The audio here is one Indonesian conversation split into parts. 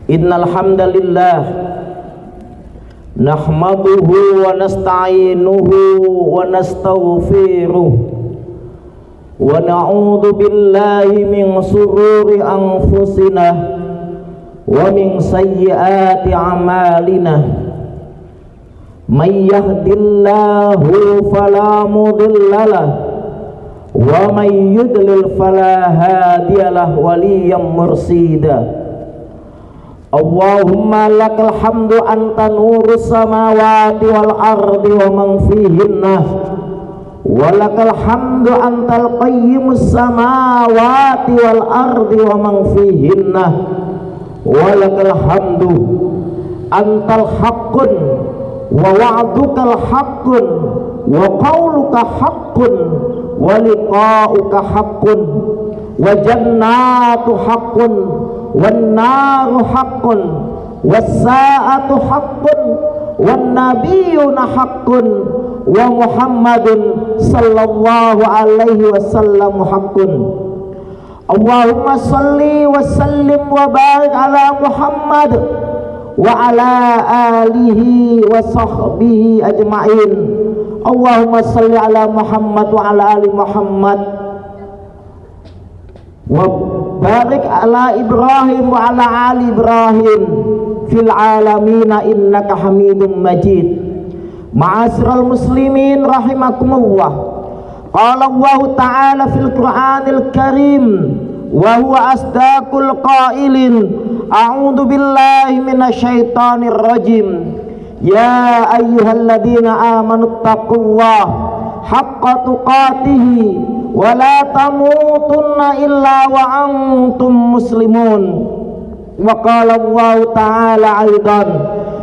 Innal hamdalillah nahmaduhu wa nasta'inuhu wa nastaghfiruh wa na'udzu billahi min shururi anfusina wa min sayyiati a'malina. May yahdihillahu fala mudilla lahu wa may yudlil fala hadiya lahu waliyyan mursyida. Allahumma lakal hamdu anta nurus samawati wal ardi wa man fihinna wa lakal hamdu antal qayyimus samawati wal ardi wa man fihinna wa lakal hamdu antal haqqun wa wa'dukal haqqun wa qawluka haqqun wa liqa'uka haqqun wa jannatu haqqun wan naru haqqun was sa'atu haqqun wan nabiyyuna haqqun wa Muhammadun sallallahu alaihi wasallam haqqun. Allahumma salli wa sallim wa barik ala Muhammad wa ala alihi wa sahbihi ajma'in. Allahumma salli ala Muhammad wa ala ali Muhammad wa barik ala Ibrahim wa ala ali Ibrahim fil alamina innaka hamidum majid. Ma'asyiral muslimin rahimakumullah. Qala Allah ta'ala fil Qur'anil Karim wa huwa asdaqul qailin. A'udzu billahi minasyaitonir rajim. Ya ayyuhalladzina amanu taqullaha haqqa tuqatih wa la tamutunna illa wa antum muslimun. Wa qala Allah ta'ala aidan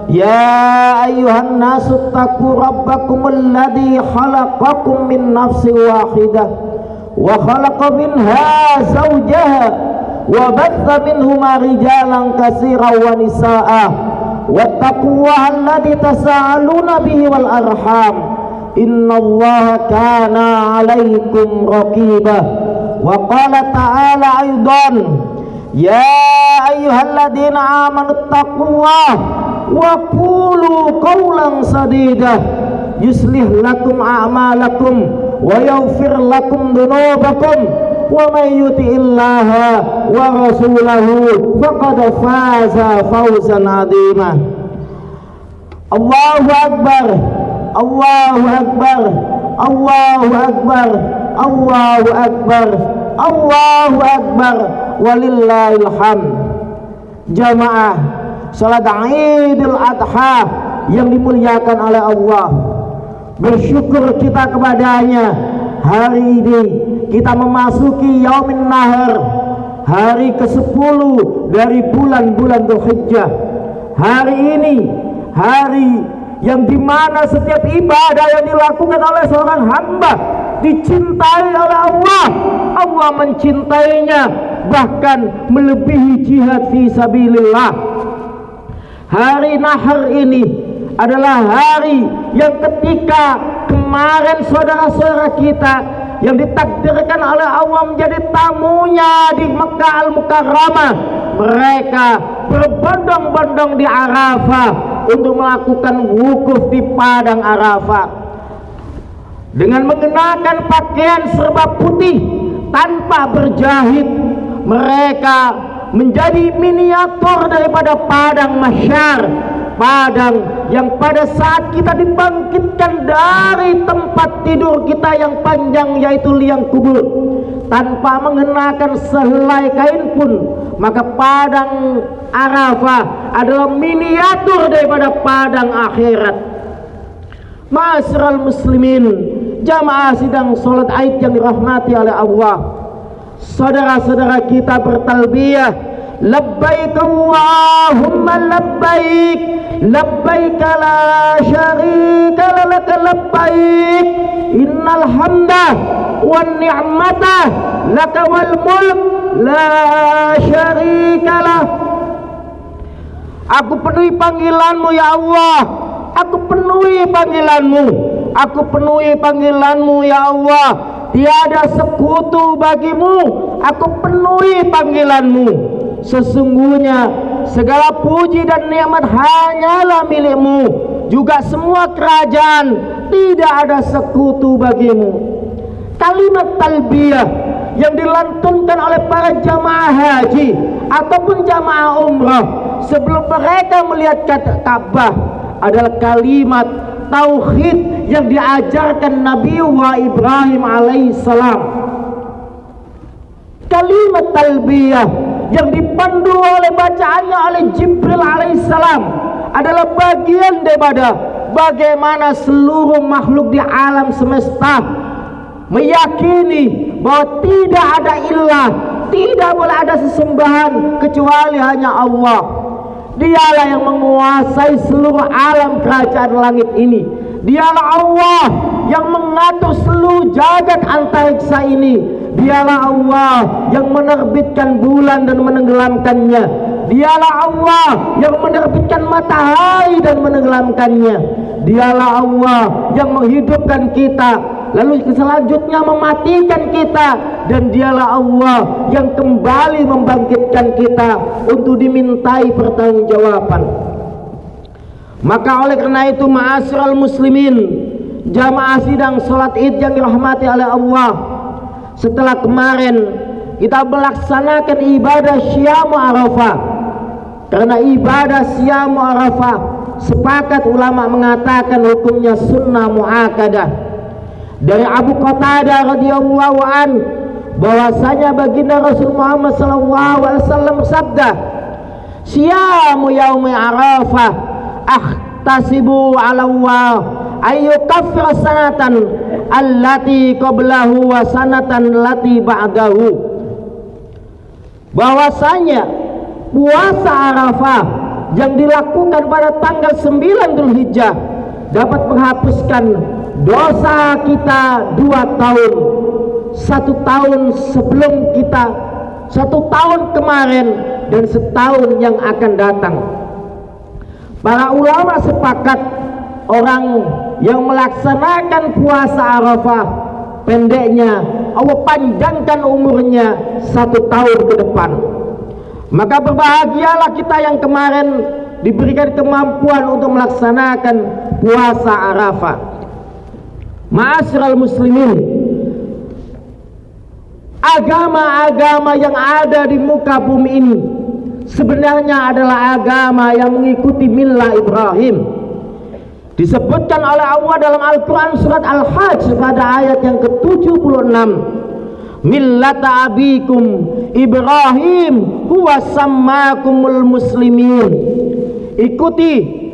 ya ayyuhan nasu taqu rabbakum alladhi khalaqakum min nafsin wahidah wa khalaqa minha zawjaha wa batha minhuma rijalan katsiran wa nisaa wattaqullaha alladhi tasaaluna bihi wal arham innallaha kana 'alaikum raqiba. Wa qala ta'ala aidan ya ayyuhalladzina amanu taqullaha wa qulu qawlan sadida yuslih lakum a'malakum wa yaghfir lakum dhunubakum wa may yuti'illaha wa rasulahu faqad faza fawzan 'azima. Allahu akbar, Allahu akbar, Allahu akbar, Allahu akbar, Allahu akbar, walillahil hamd. Jamaah salat Idul Adha yang dimuliakan oleh Allah, bersyukur kita kepadanya. Hari ini kita memasuki Yaumin Nahar, hari ke-10 dari bulan-bulan Dzulhijjah. Hari ini hari yang dimana setiap ibadah yang dilakukan oleh seorang hamba dicintai oleh Allah. Allah mencintainya bahkan melebihi jihad fi sabilillah. Hari Nahar ini adalah hari yang ketika kemarin saudara-saudara kita yang ditakdirkan oleh Allah menjadi tamunya di Mekah Al-Mukarramah, mereka berbondong-bondong di Arafah untuk melakukan wukuf di padang Arafah dengan mengenakan pakaian serba putih tanpa berjahit. Mereka menjadi miniatur daripada padang mahsyar, padang yang pada saat kita dibangkitkan dari tempat tidur kita yang panjang yaitu liang kubur tanpa mengenakan sehelai kain pun, maka padang Arafah adalah miniatur daripada padang akhirat. Ma'asyiral muslimin, jamaah sidang salat Aid yang dirahmati oleh Allah, saudara-saudara kita bertalbiyah labbaik Allahumma labbaik labbaik la syarika lak labbaik innal hamda wan ni'mata lak wal mulk la syarika lah. Aku penuhi panggilanmu ya Allah, aku penuhi panggilanmu, aku penuhi panggilanmu ya Allah. Tiada sekutu bagimu, aku penuhi panggilanmu. Sesungguhnya segala puji dan nikmat hanyalah milikmu, juga semua kerajaan, tidak ada sekutu bagimu. Kalimat talbiyah yang dilantunkan oleh para jamaah haji ataupun jamaah umrah sebelum mereka melihat Ka'bah adalah kalimat tauhid yang diajarkan Nabi Ibrahim alaihissalam. Kalimat talbiyah yang dipandu oleh bacaannya oleh Jibril alaihissalam adalah bagian daripada bagaimana seluruh makhluk di alam semesta meyakini bahwa tidak ada ilah, tidak boleh ada sesembahan kecuali hanya Allah. Dialah yang menguasai seluruh alam kerajaan langit ini. Dialah Allah yang mengatur seluruh jagat antariksa ini. Dialah Allah yang menerbitkan bulan dan menenggelamkannya. Dialah Allah yang menerbitkan matahari dan menenggelamkannya. Dialah Allah yang menghidupkan kita, lalu selanjutnya mematikan kita, dan dialah Allah yang kembali membangkitkan kita untuk dimintai pertanggungjawaban. Maka oleh karena itu, ma'asyiral muslimin, jamaah sidang salat Id yang dirahmati oleh Allah, setelah kemarin kita melaksanakan ibadah Syiam Arafah, karena ibadah Syiam Arafah sepakat ulama mengatakan hukumnya sunnah muakkadah. Dari Abu Qatadah radhiyallahu an bahwasanya baginda Rasul Muhammad sallallahu alaihi wasallam bersabda, "Syiamu yaumi Arafah ahtasibu 'ala Allah ayu kaffir sanatan allati qablahu wa sanatan allati ba'dahu." Bahwasanya puasa Arafah yang dilakukan pada tanggal 9 Dzulhijjah dapat menghapuskan dosa kita 2 tahun, 1 tahun sebelum kita, 1 tahun kemarin, dan setahun yang akan datang. Para ulama sepakat orang yang melaksanakan puasa Arafah, pendeknya Allah panjangkan umurnya 1 tahun ke depan. Maka berbahagialah kita yang kemarin diberikan kemampuan untuk melaksanakan puasa Arafah. Ma'asyiral muslimin, agama-agama yang ada di muka bumi ini sebenarnya adalah agama yang mengikuti millah Ibrahim. Disebutkan oleh Allah dalam Al-Quran surat Al-Hajj pada ayat yang ke-76, millata abikum Ibrahim huwa sammakumul muslimin. Ikuti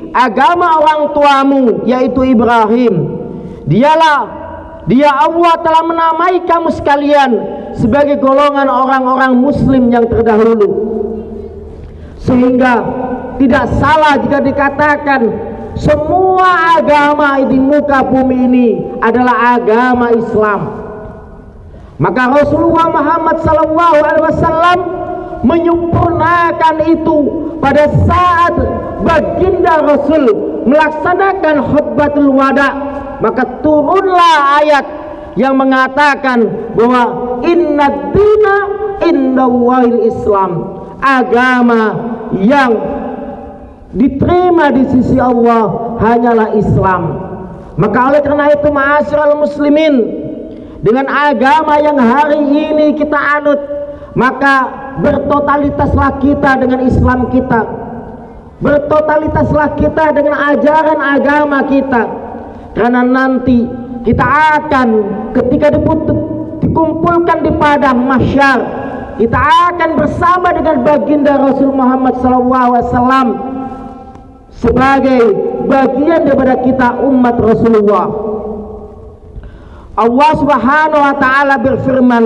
agama orang tuamu yaitu Ibrahim. Dia Allah telah menamai kamu sekalian sebagai golongan orang-orang muslim yang terdahulu. Sehingga tidak salah jika dikatakan semua agama di muka bumi ini adalah agama Islam. Maka Rasulullah Muhammad SAW menyempurnakan itu pada saat baginda Rasul melaksanakan khutbatul wada. Maka turunlah ayat yang mengatakan bahwa inna dina indallahil Islam, agama yang diterima di sisi Allah hanyalah Islam. Maka oleh karena itu, ma'asyiral muslimin, dengan agama yang hari ini kita anut, maka bertotalitaslah kita dengan Islam kita, bertotalitaslah kita dengan ajaran agama kita. Karena nanti kita akan, ketika dikumpulkan di padang mahsyar, kita akan bersama dengan baginda Rasul Muhammad SAW sebagai bagian daripada kita umat Rasulullah. Allah Subhanahu wa taala berfirman,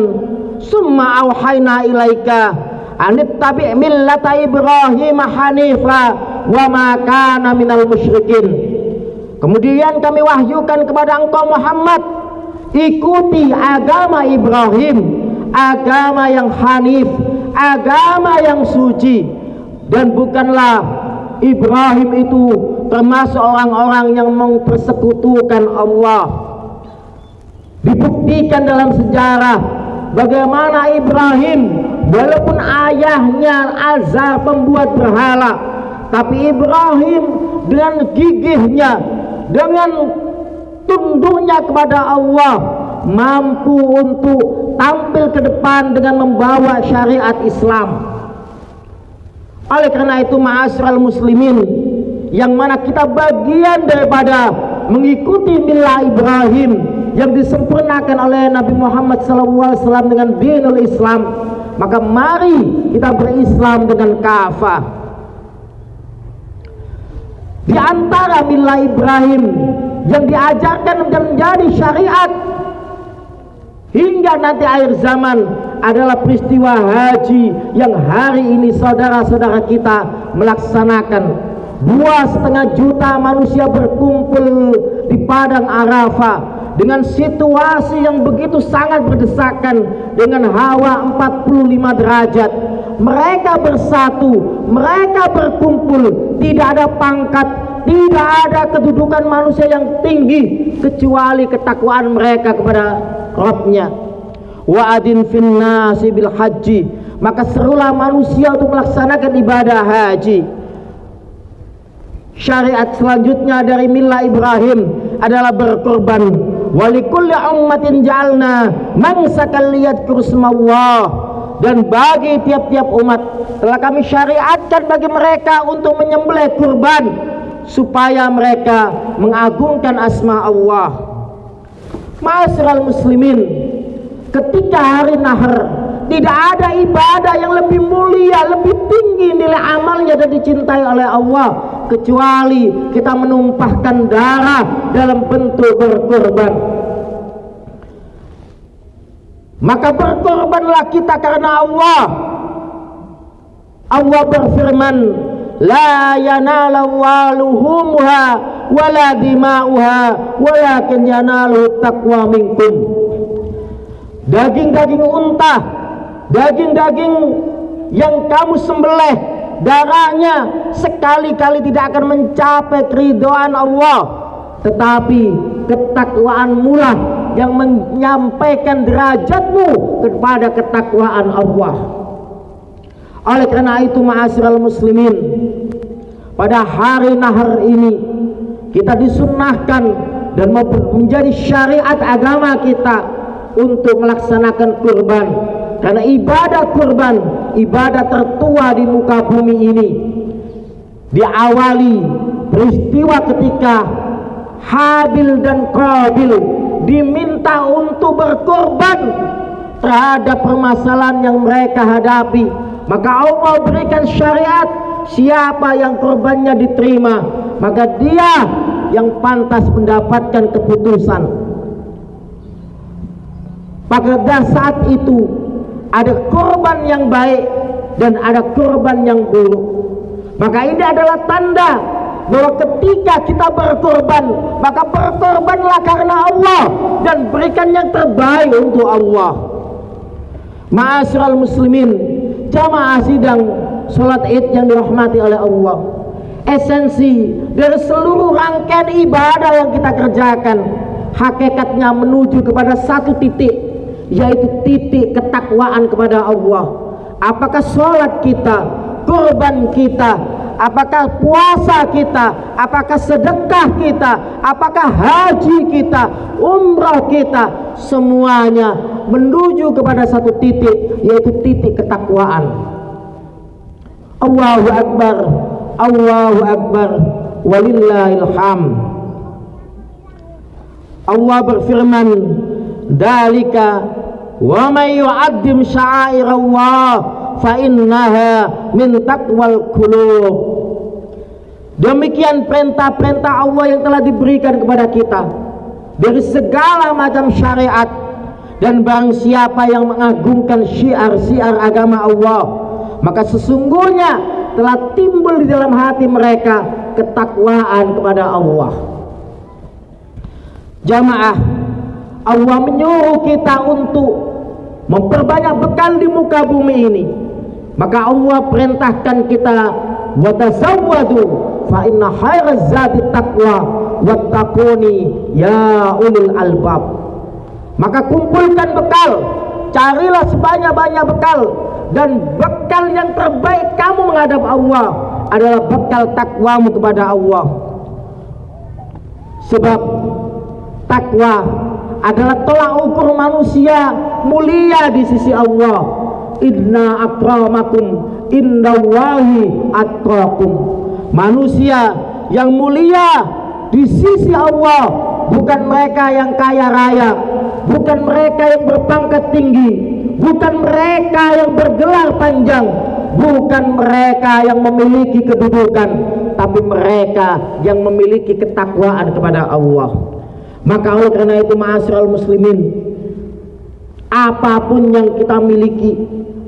"Summa auhayna ilaika anittabi' millata Ibrahim hanifa wa ma kana minal musyrikin." Kemudian kami wahyukan kepada engkau Muhammad, ikuti agama Ibrahim, agama yang hanif, agama yang suci, dan bukanlah Ibrahim itu termasuk orang-orang yang mempersekutukan Allah. Dibuktikan dalam sejarah bagaimana Ibrahim walaupun ayahnya Azar pembuat berhala, tapi Ibrahim dengan gigihnya, dengan tunduknya kepada Allah, mampu untuk tampil ke depan dengan membawa syariat Islam. Oleh karena itu, ma'asyiral muslimin, yang mana kita bagian daripada mengikuti milah Ibrahim yang disempurnakan oleh Nabi Muhammad SAW dengan dinul Islam, maka mari kita berislam dengan kafah. Di antara milah Ibrahim yang diajarkan dan menjadi syariat hingga nanti akhir zaman adalah peristiwa haji yang hari ini saudara-saudara kita melaksanakan. 2,5 juta manusia berkumpul di Padang Arafah dengan situasi yang begitu sangat berdesakan, dengan hawa 45 derajat. Mereka bersatu, mereka berkumpul, tidak ada pangkat, tidak ada kedudukan manusia yang tinggi kecuali ketakwaan mereka kepada Rabbnya. Wa adin finnasi bil haji, maka serulah manusia untuk melaksanakan ibadah haji. Syariat selanjutnya dari milah Ibrahim adalah berkorban. Walikulli ummatin ja'alna mansakan liyadhkuru ismallah, dan bagi tiap-tiap umat telah kami syariatkan bagi mereka untuk menyembelih kurban supaya mereka mengagungkan asma Allah. Ma'asyiral muslimin, ketika hari nahar tidak ada ibadah yang lebih mulia, lebih tinggi nilai amalnya dan dicintai oleh Allah kecuali kita menumpahkan darah dalam bentuk berkorban. Maka berkorbanlah kita karena Allah. Allah berfirman, la yanala luhumha wala dima'uha walakin yanalu taqwa minkum. Daging-daging unta, daging-daging yang kamu sembelih, darahnya sekali-kali tidak akan mencapai keridhaan Allah, tetapi ketakwaanmu lah yang menyampaikan derajatmu kepada ketakwaan Allah. Oleh karena itu, ma'asyiral muslimin, pada hari nahar ini kita disunnahkan dan menjadi syariat agama kita untuk melaksanakan kurban, karena ibadah kurban ibadah tertua di muka bumi ini. Diawali peristiwa ketika Habil dan Qabil diminta untuk berkorban terhadap permasalahan yang mereka hadapi, maka Allah berikan syariat, siapa yang korbannya diterima maka dia yang pantas mendapatkan keputusan. Pada saat itu ada korban yang baik dan ada korban yang buruk. Maka ini adalah tanda bahwa ketika kita berkorban, maka berkorbanlah karena Allah dan berikan yang terbaik untuk Allah. Ma'asyiral muslimin, jamaah sidang salat Id yang dirahmati oleh Allah, esensi dari seluruh rangkaian ibadah yang kita kerjakan hakikatnya menuju kepada satu titik, yaitu titik ketakwaan kepada Allah. Apakah sholat kita, kurban kita, apakah puasa kita, apakah sedekah kita, apakah haji kita, umrah kita, semuanya menuju kepada satu titik, yaitu titik ketakwaan. Allahu Akbar, Allahu Akbar, walillahil hamd. Allah berfirman, dalika wa may yu'azzim sya'airallah fa innaha min taqwal qulub. Demikian perintah-perintah Allah yang telah diberikan kepada kita dari segala macam syariat, dan barang siapa yang mengagungkan syiar-syiar agama Allah, maka sesungguhnya telah timbul di dalam hati mereka ketakwaan kepada Allah. Jamaah, Allah menyuruh kita untuk memperbanyak bekal di muka bumi ini, maka Allah perintahkan kita watazawwadu fa inna khairaz zadi taqwa wattaquni ya ulul albab. Maka kumpulkan bekal, carilah sebanyak-banyak bekal, dan bekal yang terbaik kamu menghadap Allah adalah bekal takwamu kepada Allah. Sebab takwa adalah tolak ukur manusia mulia di sisi Allah. Inna akramakum indallahi atqakum. Manusia yang mulia di sisi Allah bukan mereka yang kaya raya, bukan mereka yang berpangkat tinggi, bukan mereka yang bergelar panjang, bukan mereka yang memiliki kedudukan, tapi mereka yang memiliki ketakwaan kepada Allah. Maka oleh karena itu, ma'asyiral muslimin, apapun yang kita miliki,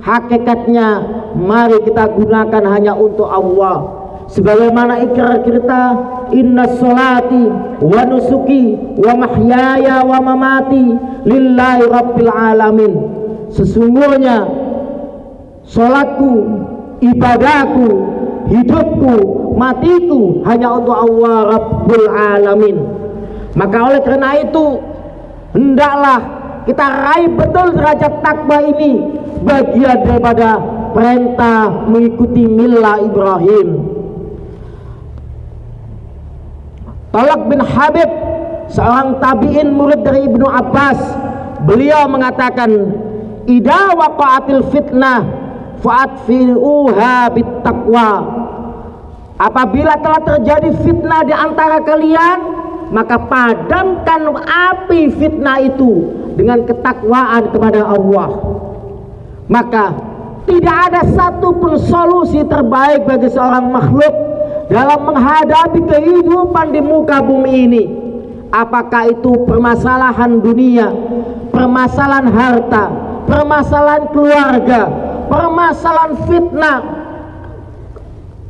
hakikatnya mari kita gunakan hanya untuk Allah. Sebagaimana ikrar kita, inna sholati wa nusuki wa mahyaya wa mamati lillahi rabbil alamin. Sesungguhnya sholatku, ibadahku, hidupku, matiku hanya untuk Allah Rabbul Alamin. Maka oleh karena itu, hendaklah kita raih betul derajat takwa ini, bagian daripada perintah mengikuti millah Ibrahim. Talak bin Habib, seorang tabi'in murid dari Ibnu Abbas, beliau mengatakan, idza waqa'atil fitnah fa'atfi'uha bittaqwa. Apabila telah terjadi fitnah di antara kalian, maka padamkan api fitnah itu dengan ketakwaan kepada Allah. Maka tidak ada satupun solusi terbaik bagi seorang makhluk dalam menghadapi kehidupan di muka bumi ini, apakah itu permasalahan dunia, permasalahan harta, permasalahan keluarga, permasalahan fitnah.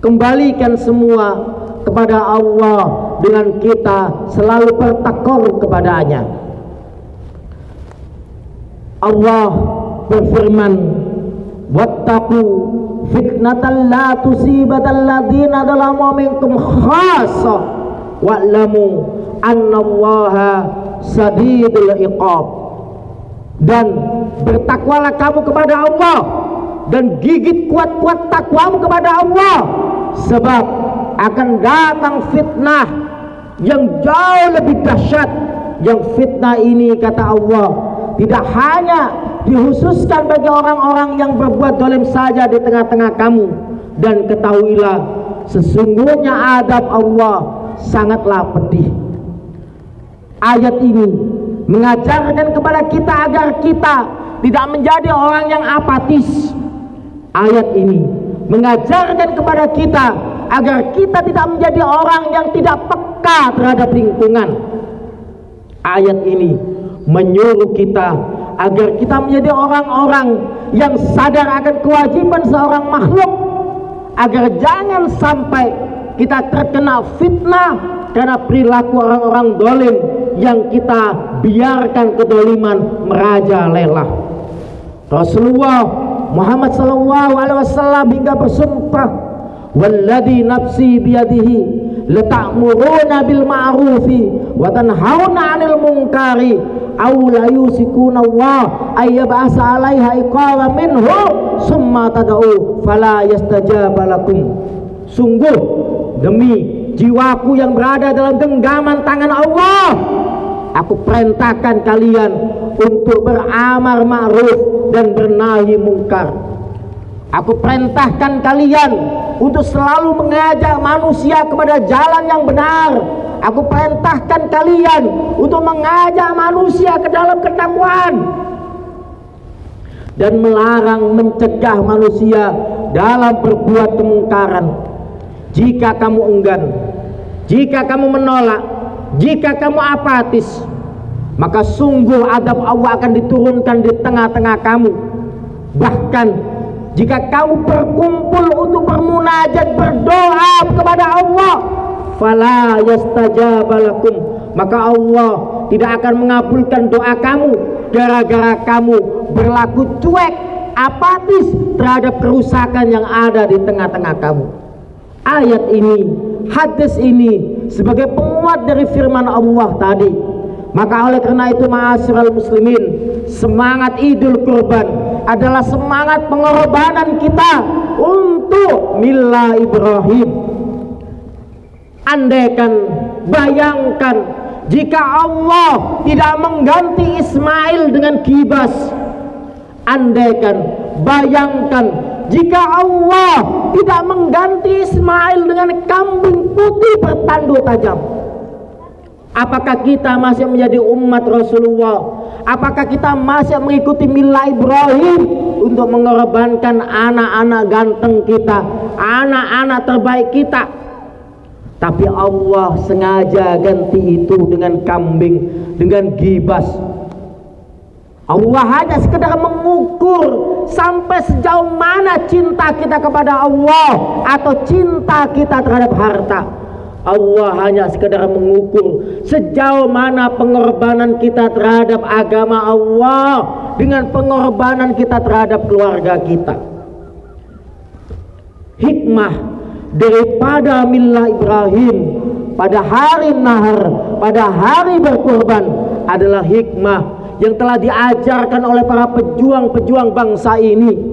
Kembalikan semua kepada Allah dengan kita selalu bertakwa kepadanya. Allah berfirman, wattaqu fitnatan la tusibatal ladzina zalamu minkum khassah wa'lamu annallaha sadidul iqab. Dan bertakwalah kamu kepada Allah, dan gigit kuat-kuat takwamu kepada Allah, sebab akan datang fitnah yang jauh lebih dahsyat. Yang fitnah ini, kata Allah, tidak hanya dikhususkan bagi orang-orang yang berbuat zalim saja di tengah-tengah kamu. Dan ketahuilah, sesungguhnya adab Allah sangatlah pedih. Ayat ini mengajarkan kepada kita agar kita tidak menjadi orang yang apatis. Ayat ini mengajarkan kepada kita agar kita tidak menjadi orang yang tidak peka terhadap lingkungan. Ayat ini menyuruh kita agar kita menjadi orang-orang yang sadar akan kewajiban seorang makhluk, agar jangan sampai kita terkena fitnah karena perilaku orang-orang zalim yang kita biarkan kedoliman merajalela. Rasulullah Muhammad SAW hingga bersumpah, walladzi nafsi biyadihi lata'muruna bil ma'rufi wa tanhauna 'anil munkari aw la yusikuna Allah ayyab'asa 'alaiha iqama minhu summa tad'u fala yastajaba lakum. Sungguh demi jiwaku yang berada dalam genggaman tangan Allah, aku perintahkan kalian untuk beramar ma'ruf dan bernahi mungkar. Aku perintahkan kalian untuk selalu mengajak manusia kepada jalan yang benar. Aku perintahkan kalian untuk mengajak manusia ke dalam ketakwaan dan melarang, mencegah manusia dalam berbuat kemungkaran. Jika kamu enggan, jika kamu menolak, jika kamu apatis, maka sungguh adab Allah akan diturunkan di tengah-tengah kamu. Bahkan jika kamu berkumpul untuk bermunajat, berdoa kepada Allah, fala yastajaba lakum, maka Allah tidak akan mengabulkan doa kamu gara-gara kamu berlaku cuek, apatis terhadap kerusakan yang ada di tengah-tengah kamu. Ayat ini, hadis ini sebagai penguat dari firman Allah tadi. Maka oleh karena itu, ma'asyiral muslimin, semangat Idul Kurban adalah semangat pengorbanan kita untuk millah Ibrahim. Andaikan, bayangkan jika Allah tidak mengganti Ismail dengan kibas. Andaikan, bayangkan jika Allah tidak mengganti Ismail dengan kambing putih bertanduk tajam. Apakah kita masih menjadi umat Rasulullah? Apakah kita masih mengikuti millah Ibrahim untuk mengorbankan anak-anak ganteng kita, anak-anak terbaik kita? Tapi Allah sengaja ganti itu dengan kambing, dengan gibas. Allah hanya sekedar mengukur sampai sejauh mana cinta kita kepada Allah atau cinta kita terhadap harta. Allah hanya sekedar mengukur sejauh mana pengorbanan kita terhadap agama Allah dengan pengorbanan kita terhadap keluarga kita. Hikmah daripada millah Ibrahim pada hari nahar, pada hari berkurban adalah hikmah yang telah diajarkan oleh para pejuang-pejuang bangsa ini.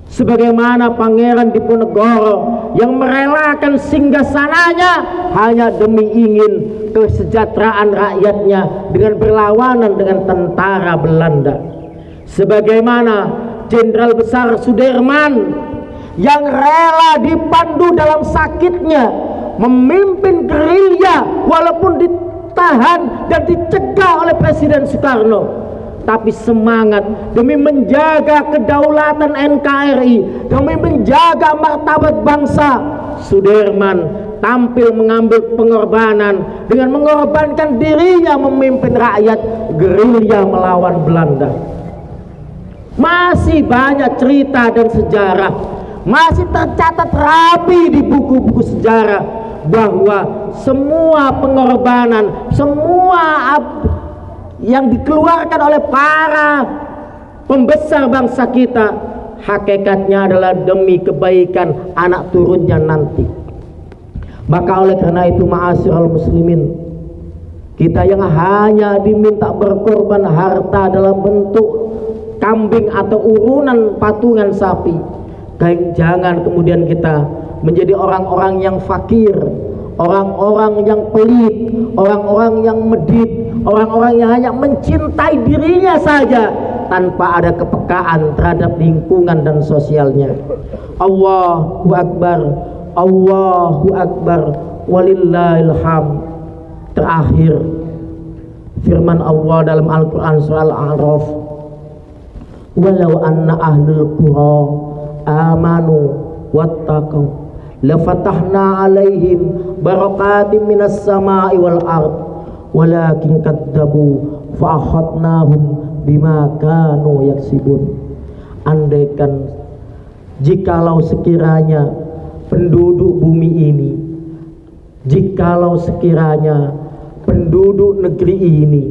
Sebagaimana Pangeran Diponegoro yang merelakan singgasananya hanya demi ingin kesejahteraan rakyatnya dengan berlawanan dengan tentara Belanda. Sebagaimana Jenderal Besar Sudirman yang rela dipandu dalam sakitnya memimpin gerilya walaupun ditahan dan dicegah oleh Presiden Soekarno, tapi semangat demi menjaga kedaulatan NKRI, demi menjaga martabat bangsa, Sudirman tampil mengambil pengorbanan dengan mengorbankan dirinya memimpin rakyat gerilya melawan Belanda. Masih banyak cerita dan sejarah, masih tercatat rapi di buku-buku sejarah bahwa semua pengorbanan, semua yang dikeluarkan oleh para pembesar bangsa kita hakikatnya adalah demi kebaikan anak turunnya nanti. Maka oleh karena itu, ma'asyiral muslimin, kita yang hanya diminta berkorban harta dalam bentuk kambing atau urunan patungan sapi, jangan kemudian kita menjadi orang-orang yang fakir, orang-orang yang pelit, orang-orang yang medit, orang-orang yang hanya mencintai dirinya saja tanpa ada kepekaan terhadap lingkungan dan sosialnya. Allahu Akbar, Allahu Akbar, walillahil hamd. Terakhir, firman Allah dalam Al-Quran surah Al-A'raf, walau anna ahlul qura amanu wattaqau lafatahna alaihim barakatim minas samai wal ard walakin kadzabu fa akhadnahum bima kanu yaksibun. Andaikan jikalau sekiranya penduduk bumi ini, jikalau sekiranya penduduk negeri ini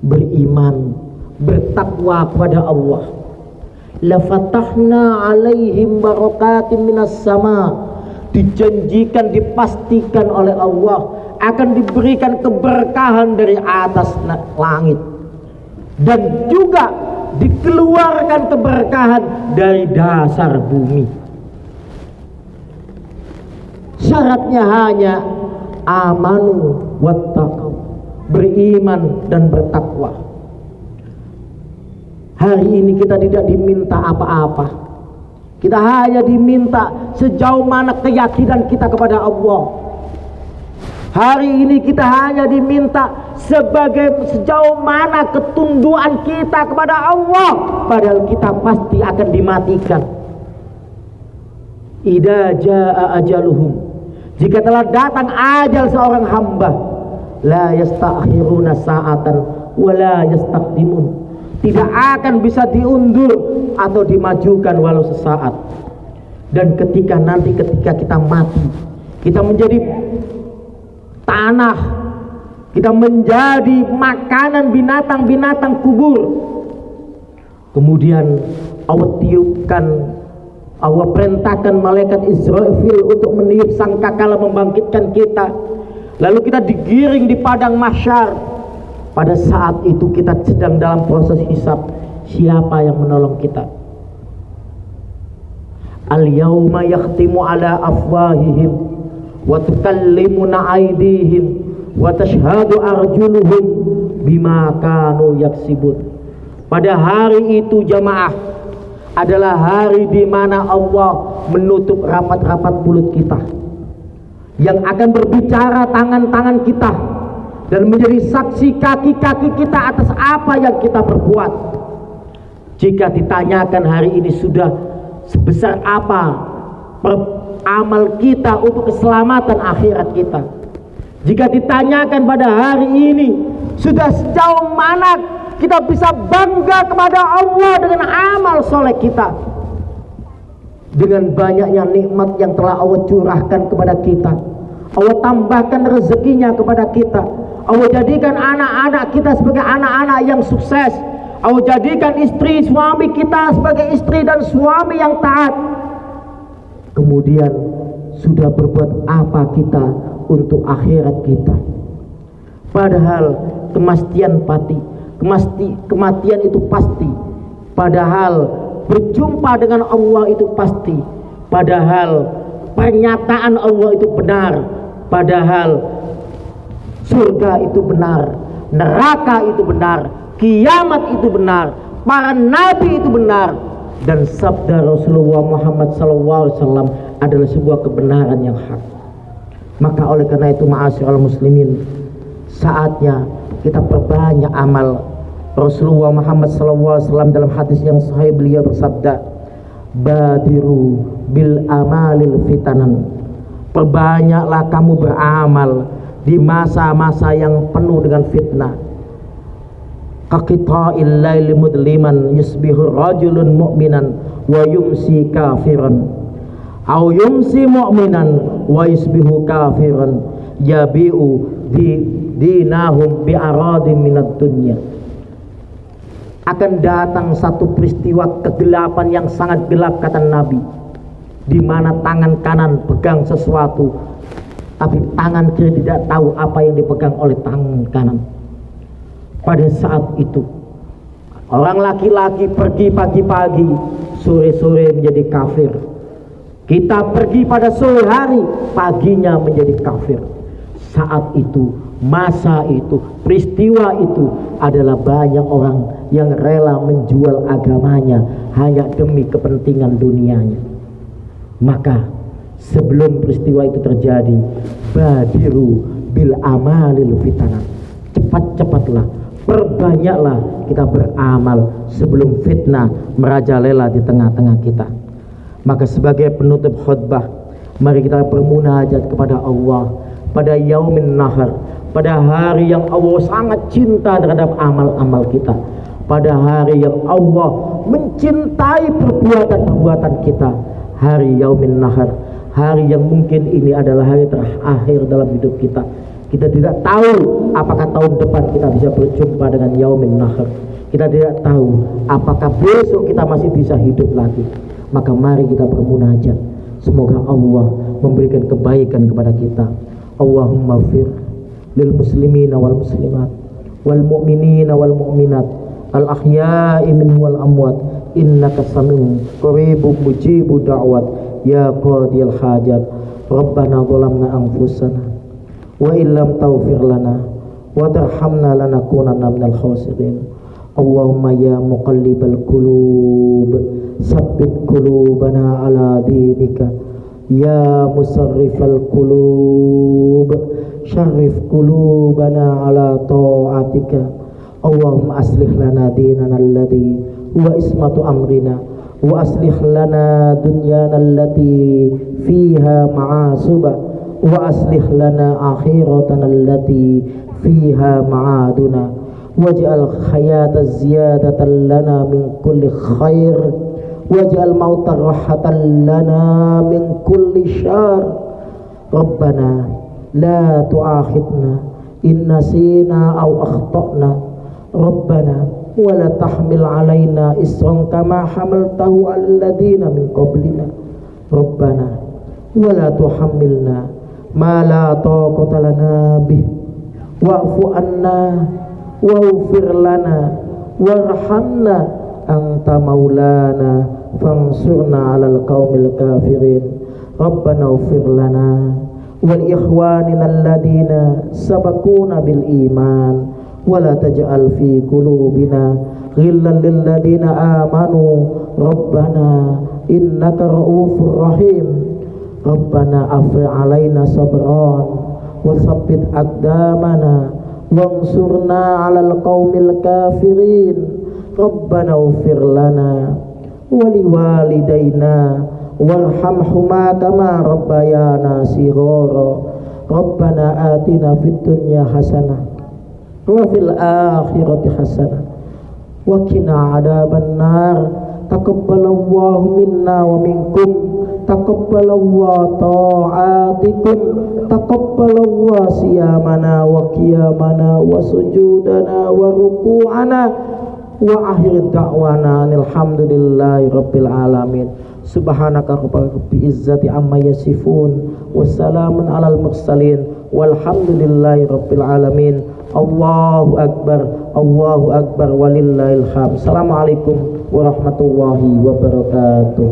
beriman, bertakwa kepada Allah, lafatahna alaihim barakatim minas sama, dijanjikan, dipastikan oleh Allah akan diberikan keberkahan dari atas langit, dan juga dikeluarkan keberkahan dari dasar bumi. Syaratnya hanya amanu wattaqau, beriman dan bertakwa. Hari ini kita tidak diminta apa-apa, kita hanya diminta sejauh mana keyakinan kita kepada Allah. Hari ini kita hanya diminta sejauh mana ketunduan kita kepada Allah, padahal kita pasti akan dimatikan. Idza jaa ajaluhum, jika telah datang ajal seorang hamba, la yastakhiruna sa'atan wa la yastaqdimun, tidak akan bisa diundur atau dimajukan walau sesaat. Dan ketika kita mati, kita menjadi tanah, kita menjadi makanan binatang-binatang kubur, kemudian Allah perintahkan malaikat Israfil untuk meniup sangkakala membangkitkan kita, lalu kita digiring di padang mahsyar. Pada saat itu kita sedang dalam proses hisab, siapa yang menolong kita? Al-yawma yakhtimu ala afwahihim wa tukallimuna aydihim wa tashhadu arjuluhum bima kanu yaksibun. Pada hari itu jamaah adalah hari di mana Allah menutup rapat-rapat mulut kita, yang akan berbicara tangan-tangan kita, dan menjadi saksi kaki-kaki kita atas apa yang kita perbuat. Jika ditanyakan hari ini sudah sebesar apa amal kita untuk keselamatan akhirat kita, jika ditanyakan pada hari ini sudah sejauh mana kita bisa bangga kepada Allah dengan amal soleh kita, dengan banyaknya nikmat yang telah Allah curahkan kepada kita, Allah tambahkan rezekinya kepada kita, Allah jadikan anak-anak kita sebagai anak-anak yang sukses, Allah jadikan istri suami kita sebagai istri dan suami yang taat. Kemudian sudah berbuat apa kita untuk akhirat kita? Padahal kematian itu pasti, padahal berjumpa dengan Allah itu pasti, padahal pernyataan Allah itu benar, padahal surga itu benar, neraka itu benar, kiamat itu benar, para nabi itu benar, dan sabda Rasulullah Muhammad SAW adalah sebuah kebenaran yang hak. Maka oleh karena itu ma'asyiral muslimin, saatnya kita perbanyak amal. Rasulullah Muhammad SAW dalam hadis yang sahih beliau bersabda, badiru bil amalil fitanan, perbanyaklah kamu beramal di masa-masa yang penuh dengan fitnah. Kaqita'il laili mudliman yusbihu rajulun mu'minan wa yumsi kafiran, au yumsi mu'minan wa yusbihu kafiran, yabi'u dinahum bi'aradin minad dunya. Akan datang satu peristiwa kegelapan yang sangat gelap, kata Nabi, di mana tangan kanan pegang sesuatu, tapi tangan kiri tidak tahu apa yang dipegang oleh tangan kanan. Pada saat itu orang laki-laki pergi pagi-pagi, sore-sore menjadi kafir. Kita pergi pada sore hari, paginya menjadi kafir. Saat itu, masa itu, peristiwa itu adalah banyak orang yang rela menjual agamanya hanya demi kepentingan dunianya. Maka sebelum peristiwa itu terjadi, badiru bil amalil fitnah, cepat-cepatlah, perbanyaklah kita beramal sebelum fitnah merajalela di tengah-tengah kita. Maka sebagai penutup khutbah, mari kita bermunajat kepada Allah pada yaumin nahar, pada hari yang Allah sangat cinta terhadap amal-amal kita, pada hari yang Allah mencintai perbuatan-perbuatan kita, hari yaumin nahar, hari yang mungkin ini adalah hari terakhir dalam hidup kita. Kita tidak tahu apakah tahun depan kita bisa berjumpa dengan yaumin nahar, kita tidak tahu apakah besok kita masih bisa hidup lagi. Maka mari kita bermunajat, semoga Allah memberikan kebaikan kepada kita. Allahumma fir lil muslimina wal muslimat wal mu'minina wal mu'minat al ahya'i minhum wal amwat innaka samiun qaribun mujibu da'wat ya qadiyal hajat. Rabbana zalamna anfusana wa illam taghfir lana wa tarhamna lanakunanna minal khasirin. Allahumma ya muqallibal qulub sabbit qulubana ala dinika, ya musarrifal qulub syarrif qulubana ala ta'atika. Allahumma aslih lana dinana alladhi huwa ismatu amrina wa aslih lana dunyana allati fiha ma'asuba wa aslih lana akhiratana allati fiha ma'aduna waj'al hayata ziyadatan lana min kulli khair waj'al mauta rahatan lana min kulli syar. Rabbana la tu'akhidna in nasina aw akhtana, Rabbana wa la tahmil alaina isran kama hamaltahu 'alal ladzina min qablina, Rabbana wa la tuhammilna ma la taqata lana bih wa'fu anna waghfir lana warhamna anta maulana fansurna 'alal qaumil kafirin. Rabbana ighfir lana wal ikhwanina alladina sabaquna bil iman wa la taj'al fi qulubina ghillan lil ladina amanu rabbana innaka ra'ufur rahim. Rabbana afri 'alaina sabran wa tsabbit aqdamana wansurna 'alal qaumil kafirin. Rabbana ighfir lana wa liwalidayna warhamhuma kama rabbayana shighara. Rabbana atina fid dunya hasanah wa fil akhirati hasanah wa qina adzabannar. Taqabbalallahu minna wa minkum, taqabbalallahu ta'atikum, taqabbalallahu siyamana wa qiyamana wa sujudana wa ruku'ana wa akhir da'wana alhamdulillahi rabbil alamin. Subhanaka rabbil izzati amma yasifun wassalamun alal mursalin walhamdulillahi rabbil alamin. Allahu akbar walillahil hamd. Assalamualaikum warahmatullahi wabarakatuh.